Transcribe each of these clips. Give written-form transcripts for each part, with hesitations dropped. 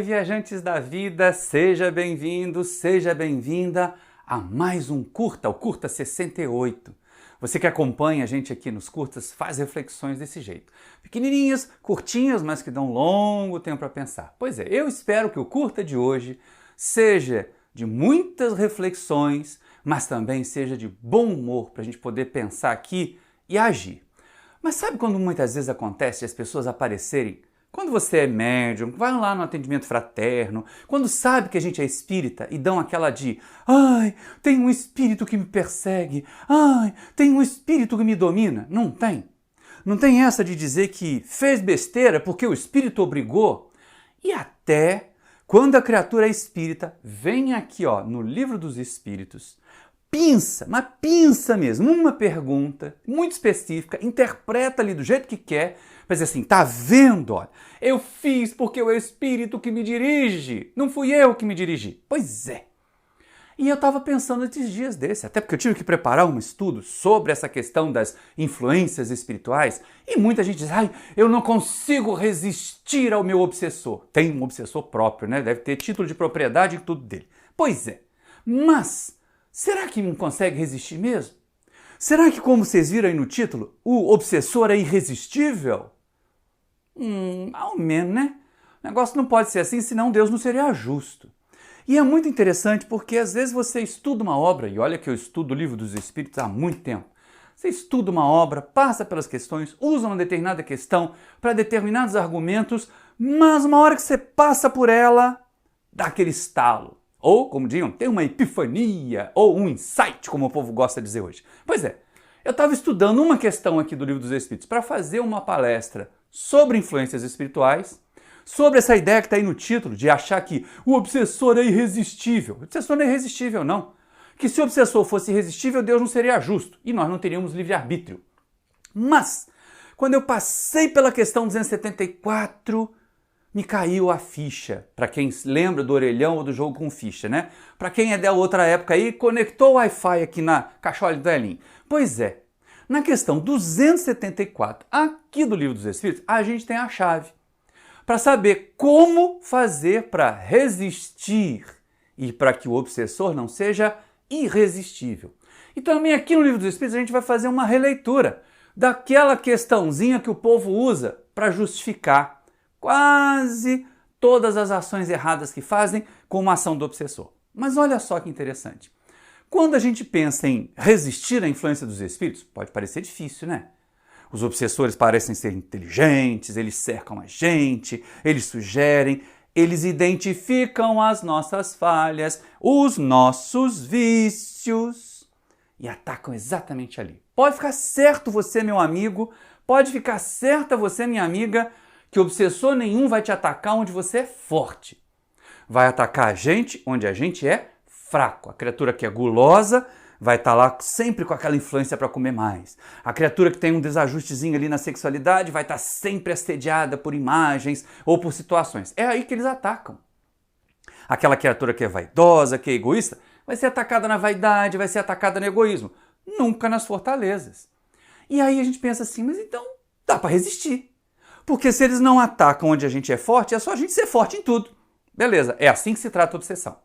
viajantes da vida, seja bem-vindo, seja bem-vinda a mais um Curta, o Curta 68. Você que acompanha a gente aqui nos curtas faz reflexões desse jeito. Pequenininhas, curtinhas, mas que dão longo tempo para pensar. Pois é, eu espero que o Curta de hoje seja de muitas reflexões, mas também seja de bom humor para a gente poder pensar aqui e agir. Mas sabe quando muitas vezes acontece as pessoas aparecerem? Quando você é médium, vai lá no atendimento fraterno, quando sabe que a gente é espírita e dão aquela de ai, tem um espírito que me persegue, ai, tem um espírito que me domina. Não tem. Não tem essa de dizer que fez besteira porque o espírito obrigou. E até quando a criatura é espírita, vem aqui no livro dos espíritos, pinça, mas pinça mesmo, uma pergunta muito específica, interpreta ali do jeito que quer, para dizer assim, tá vendo, olha, eu fiz porque é o Espírito que me dirige, não fui eu que me dirigi. Pois é. E eu estava pensando esses dias desse, até porque eu tive que preparar um estudo sobre essa questão das influências espirituais, e muita gente diz, ai, eu não consigo resistir ao meu obsessor. Tem um obsessor próprio, né? Deve ter título de propriedade e tudo dele. Pois é, mas será que não consegue resistir mesmo? Será que, como vocês viram aí no título, o obsessor é irresistível? Ao menos, né? O negócio não pode ser assim, senão Deus não seria justo. E é muito interessante porque às vezes você estuda uma obra, e olha que eu estudo o Livro dos Espíritos há muito tempo. Você estuda uma obra, passa pelas questões, usa uma determinada questão para determinados argumentos, mas uma hora que você passa por ela, dá aquele estalo. Ou, como diziam, tem uma epifania, ou um insight, como o povo gosta de dizer hoje. Pois é, eu estava estudando uma questão aqui do Livro dos Espíritos para fazer uma palestra sobre influências espirituais, sobre essa ideia que está aí no título, de achar que o obsessor é irresistível. O obsessor não é irresistível, não. Que se o obsessor fosse irresistível, Deus não seria justo e nós não teríamos livre-arbítrio. Mas, quando eu passei pela questão 274, me caiu a ficha. Para quem lembra do orelhão ou do jogo com ficha, né? Para quem é da outra época aí, conectou o Wi-Fi aqui na cachola do velhinho. Pois é, na questão 274, aqui do Livro dos Espíritos, a gente tem a chave para saber como fazer para resistir e para que o obsessor não seja irresistível. E também aqui no Livro dos Espíritos a gente vai fazer uma releitura daquela questãozinha que o povo usa para justificar quase todas as ações erradas que fazem com uma ação do obsessor. Mas olha só que interessante. Quando a gente pensa em resistir à influência dos espíritos, pode parecer difícil, né? Os obsessores parecem ser inteligentes, eles cercam a gente, eles sugerem, eles identificam as nossas falhas, os nossos vícios e atacam exatamente ali. Pode ficar certo você, meu amigo, pode ficar certa você, minha amiga, que obsessor nenhum vai te atacar onde você é forte. Vai atacar a gente onde a gente é fraco. A criatura que é gulosa vai estar lá sempre com aquela influência para comer mais. A criatura que tem um desajustezinho ali na sexualidade vai estar sempre assediada por imagens ou por situações. É aí que eles atacam. Aquela criatura que é vaidosa, que é egoísta, vai ser atacada na vaidade, vai ser atacada no egoísmo. Nunca nas fortalezas. E aí a gente pensa assim, mas então dá para resistir. Porque se eles não atacam onde a gente é forte, é só a gente ser forte em tudo. Beleza, é assim que se trata a obsessão.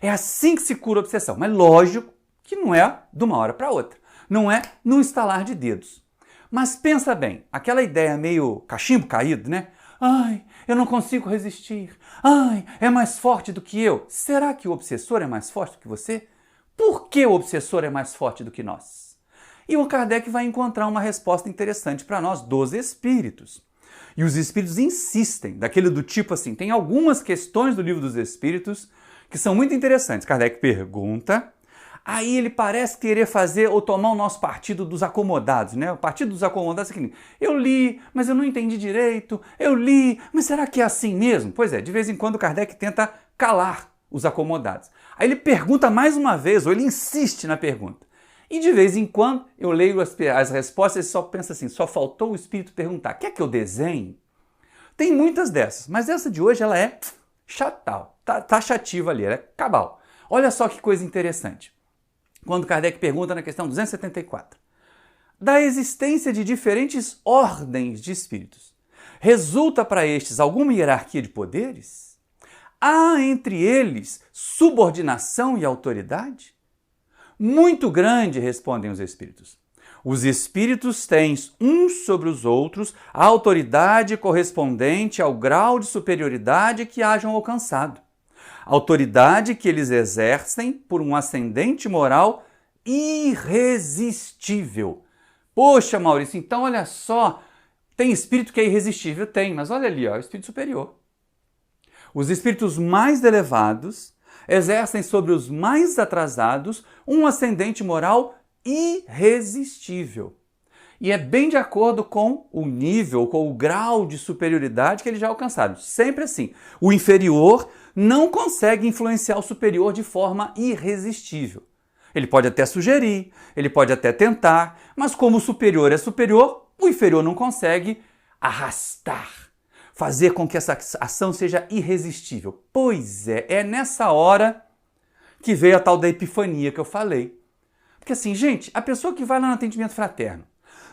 É assim que se cura a obsessão. Mas lógico que não é de uma hora para outra. Não é num estalar de dedos. Mas pensa bem, aquela ideia meio cachimbo caído, né? Ai, eu não consigo resistir. Ai, é mais forte do que eu. Será que o obsessor é mais forte do que você? Por que o obsessor é mais forte do que nós? E o Kardec vai encontrar uma resposta interessante para nós dos espíritos. E os espíritos insistem, daquele do tipo assim, tem algumas questões do Livro dos Espíritos que são muito interessantes. Kardec pergunta, aí ele parece querer fazer ou tomar o nosso partido dos acomodados, né? O partido dos acomodados é que eu li, mas eu não entendi direito, eu li, mas será que é assim mesmo? Pois é, de vez em quando Kardec tenta calar os acomodados. Aí ele pergunta mais uma vez, ou ele insiste na pergunta. E de vez em quando eu leio as respostas e só penso assim, só faltou o espírito perguntar, quer que eu desenhe? Tem muitas dessas, mas essa de hoje ela é chatal, taxativa ali, ela é cabal. Olha só que coisa interessante. Quando Kardec pergunta na questão 274, da existência de diferentes ordens de espíritos, resulta para estes alguma hierarquia de poderes? há entre eles subordinação e autoridade? Muito grande, respondem os espíritos. Os espíritos têm uns sobre os outros a autoridade correspondente ao grau de superioridade que hajam alcançado. Autoridade que eles exercem por um ascendente moral irresistível. Poxa, Maurício, então olha só, tem espírito que é irresistível? Tem, mas olha ali, ó, o espírito superior. Os espíritos mais elevados exercem sobre os mais atrasados um ascendente moral irresistível. E é bem de acordo com o nível, com o grau de superioridade que eles já alcançaram. Sempre assim. O inferior não consegue influenciar o superior de forma irresistível. Ele pode até sugerir, ele pode até tentar, mas como o superior é superior, o inferior não consegue arrastar, fazer com que essa ação seja irresistível. Pois é nessa hora que veio a tal da epifania que eu falei. Porque assim, gente, a pessoa que vai lá no atendimento fraterno,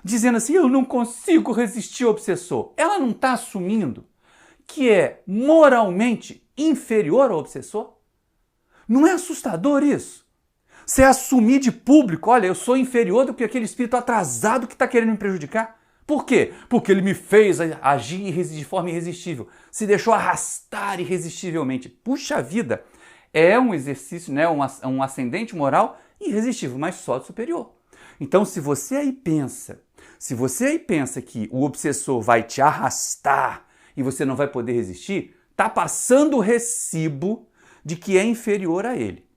dizendo assim, eu não consigo resistir ao obsessor, ela não está assumindo que é moralmente inferior ao obsessor? Não é assustador isso? Você assumir de público, olha, eu sou inferior do que aquele espírito atrasado que está querendo me prejudicar. Por quê? Porque ele me fez agir de forma irresistível, se deixou arrastar irresistivelmente. Puxa vida, é um exercício, né, um ascendente moral irresistível, mas só do superior. Então, se você aí pensa que o obsessor vai te arrastar e você não vai poder resistir, está passando o recibo de que é inferior a ele,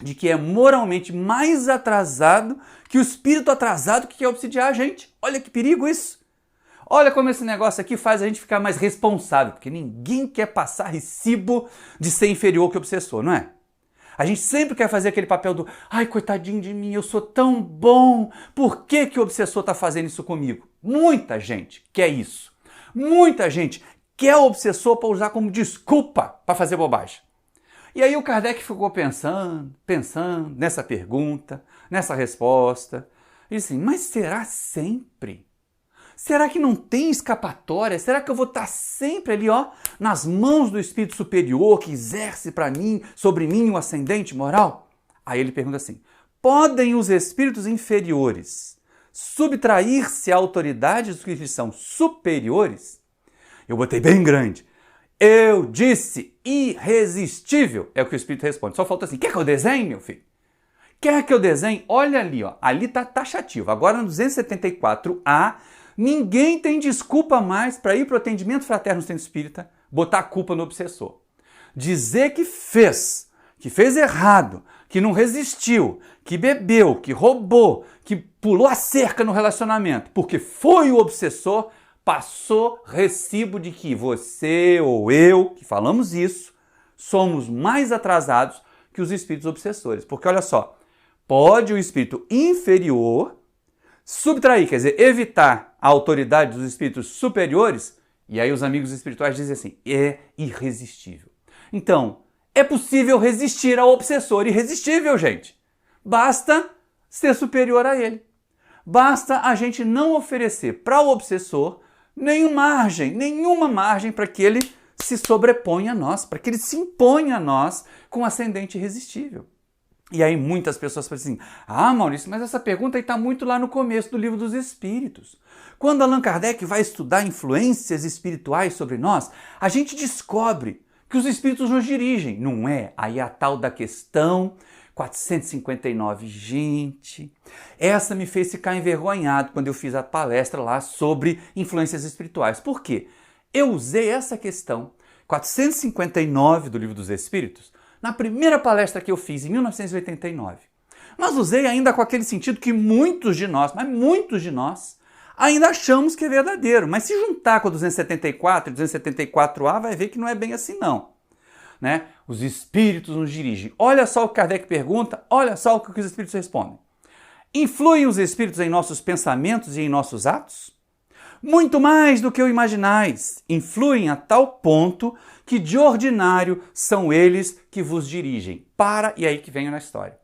de que é moralmente mais atrasado que o espírito atrasado que quer obsidiar a gente. Olha que perigo isso! Olha como esse negócio aqui faz a gente ficar mais responsável, porque ninguém quer passar recibo de ser inferior que o obsessor, não é? A gente sempre quer fazer aquele papel do ai, coitadinho de mim, eu sou tão bom, por que que o obsessor está fazendo isso comigo? Muita gente quer isso. Muita gente quer o obsessor para usar como desculpa para fazer bobagem. E aí o Kardec ficou pensando nessa pergunta, nessa resposta. E assim, mas será sempre? Será que não tem escapatória? Será que eu vou estar sempre ali, ó, nas mãos do Espírito Superior que exerce sobre mim o ascendente moral? Aí ele pergunta assim, podem os espíritos inferiores subtrair-se à autoridade dos que lhes são superiores? Eu botei bem grande. Eu disse irresistível, é o que o Espírito responde. Só falta assim, quer que eu desenhe, meu filho? Quer que eu desenhe? Olha ali, ó, ali tá taxativo. Agora no 274A, ninguém tem desculpa mais para ir para o atendimento fraterno no centro espírita, botar a culpa no obsessor. Dizer que fez errado, que não resistiu, que bebeu, que roubou, que pulou a cerca no relacionamento, porque foi o obsessor, passou recibo de que você ou eu, que falamos isso, somos mais atrasados que os espíritos obsessores. Porque olha só, pode o espírito inferior subtrair, quer dizer, evitar a autoridade dos espíritos superiores, e aí os amigos espirituais dizem assim, é irresistível. Então, é possível resistir ao obsessor irresistível, gente. Basta ser superior a ele. Basta a gente não oferecer para o obsessor nenhuma margem para que ele se sobreponha a nós, para que ele se imponha a nós com ascendente irresistível. E aí muitas pessoas falam assim, Maurício, mas essa pergunta está muito lá no começo do Livro dos Espíritos. Quando Allan Kardec vai estudar influências espirituais sobre nós, a gente descobre que os espíritos nos dirigem, não é? Aí a tal da questão 459. Gente, essa me fez ficar envergonhado quando eu fiz a palestra lá sobre influências espirituais. Por quê? Eu usei essa questão 459 do Livro dos Espíritos na primeira palestra que eu fiz, em 1989. Mas usei ainda com aquele sentido que muitos de nós, ainda achamos que é verdadeiro. Mas se juntar com a 274 e 274A, vai ver que não é bem assim não. Né? Os espíritos nos dirigem. Olha só o que Kardec pergunta, olha só o que os espíritos respondem. Influem os espíritos em nossos pensamentos e em nossos atos? Muito mais do que o imaginais. Influem a tal ponto que de ordinário são eles que vos dirigem. E aí que vem na história.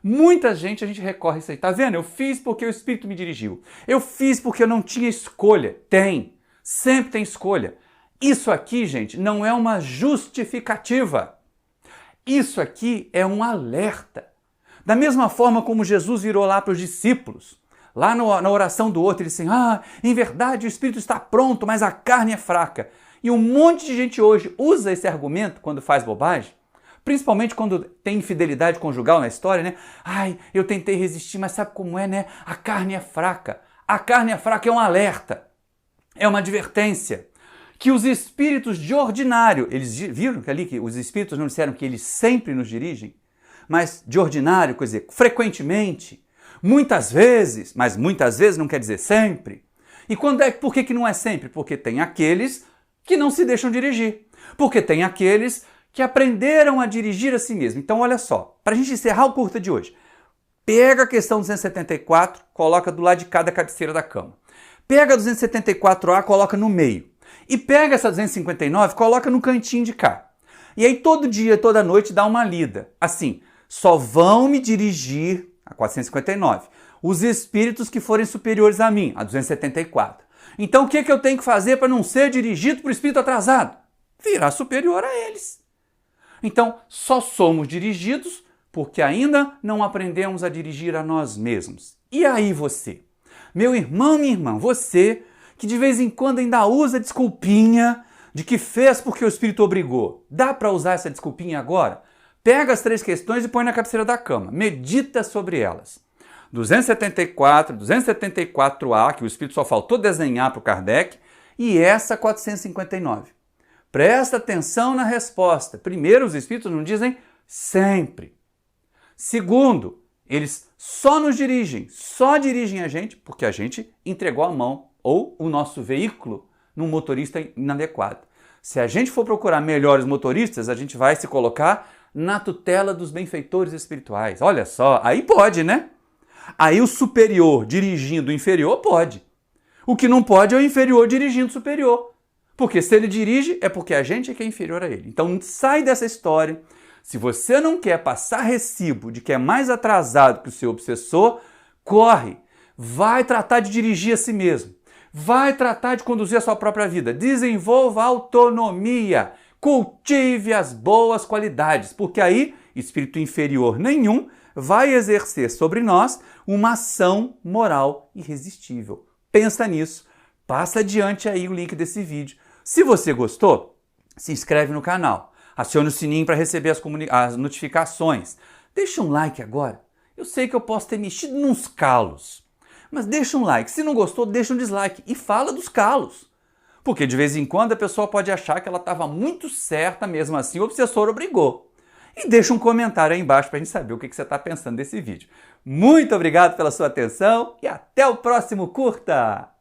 Muita gente, a gente recorre a isso aí. Tá vendo? Eu fiz porque o Espírito me dirigiu. Eu fiz porque eu não tinha escolha. Tem. Sempre tem escolha. Isso aqui, gente, não é uma justificativa. Isso aqui é um alerta. Da mesma forma como Jesus virou lá para os discípulos, lá na oração do outro, ele disse assim, em verdade o espírito está pronto, mas a carne é fraca. E um monte de gente hoje usa esse argumento quando faz bobagem, principalmente quando tem infidelidade conjugal na história, né? Eu tentei resistir, mas sabe como é, né? A carne é fraca. A carne é fraca é um alerta, é uma advertência. Que os espíritos de ordinário, eles viram que ali que os espíritos não disseram que eles sempre nos dirigem? Mas de ordinário, quer dizer, frequentemente, muitas vezes, mas muitas vezes não quer dizer sempre. E por que não é sempre? Porque tem aqueles que não se deixam dirigir. Porque tem aqueles que aprenderam a dirigir a si mesmo. Então olha só, para a gente encerrar o curta de hoje, pega a questão 274, coloca do lado de cada cabeceira da cama. Pega a 274A, coloca no meio. E pega essa 259, coloca no cantinho de cá. E aí todo dia, toda noite, dá uma lida. Assim, só vão me dirigir, a 459, os espíritos que forem superiores a mim, a 274. Então o que eu tenho que fazer para não ser dirigido por espírito atrasado? Virar superior a eles. Então, só somos dirigidos porque ainda não aprendemos a dirigir a nós mesmos. E aí você? Meu irmão, minha irmã, você que de vez em quando ainda usa desculpinha de que fez porque o espírito obrigou. Dá para usar essa desculpinha agora? Pega as 3 questões e põe na cabeceira da cama. Medita sobre elas. 274, 274A, que o espírito só faltou desenhar para o Kardec, e essa 459. Presta atenção na resposta. Primeiro, os espíritos não dizem sempre. Segundo, eles só nos dirigem, só dirigem a gente porque a gente entregou a mão ou o nosso veículo num motorista inadequado. Se a gente for procurar melhores motoristas, a gente vai se colocar na tutela dos benfeitores espirituais. Olha só, aí pode, né? Aí o superior dirigindo o inferior pode. O que não pode é o inferior dirigindo o superior. Porque se ele dirige, é porque a gente é que é inferior a ele. Então sai dessa história. Se você não quer passar recibo de que é mais atrasado que o seu obsessor, corre. Vai tratar de dirigir a si mesmo. Vai tratar de conduzir a sua própria vida. Desenvolva autonomia. Cultive as boas qualidades. Porque aí, espírito inferior nenhum vai exercer sobre nós uma ação moral irresistível. Pensa nisso. Passa adiante aí o link desse vídeo. Se você gostou, se inscreve no canal. Acione o sininho para receber as notificações. Deixa um like agora. Eu sei que eu posso ter mexido nos calos. Mas deixa um like. Se não gostou, deixa um dislike. E fala dos calos. Porque de vez em quando a pessoa pode achar que ela estava muito certa, mesmo assim o obsessor obrigou. E deixa um comentário aí embaixo para a gente saber o que você está pensando desse vídeo. Muito obrigado pela sua atenção e até o próximo curta!